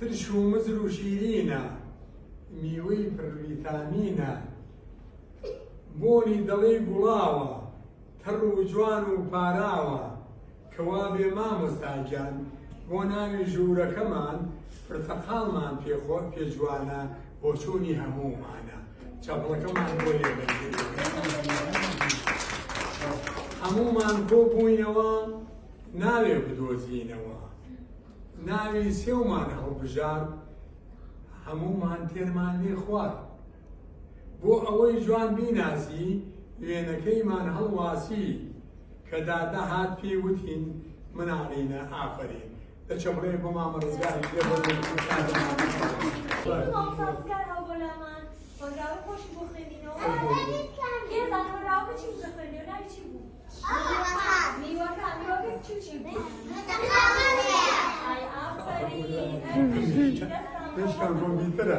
ترش و مزر و شیرینە میوەی پڕڤیتامینە بۆنی دەڵێ گوڵاوە تەڕ و جوان و پاراوە کەوا بێ مامۆستاگیان بۆ ناوی ژوورەکەمان پرتەقاڵمان پێجوانە بۆ چوونی هەموومانە چاپڵەکەمان بۆ لێبەرگێ هەموومان کۆ بووینەوە ناوێ بدۆزینەوە ناوی سێومان هەڵبژار هەموومان تێرمان لێ خوارد بۆ ئەوەی جوان بیناسی وێنەکەیمان هەڵواسی کە دادە هات پێی وتین مناڵینە ئافرین دەچەبڵێ بۆ مامە ڕزگاری لێ هۆنراوە خۆشی بۆ خوێندنەوە هێزان هۆنراوەکە چی بوو دەخوێنێ و ناوی چی بوو؟ میوەکە چی بوو؟ ئای ئافرین پێشکان کۆمپیوتەرە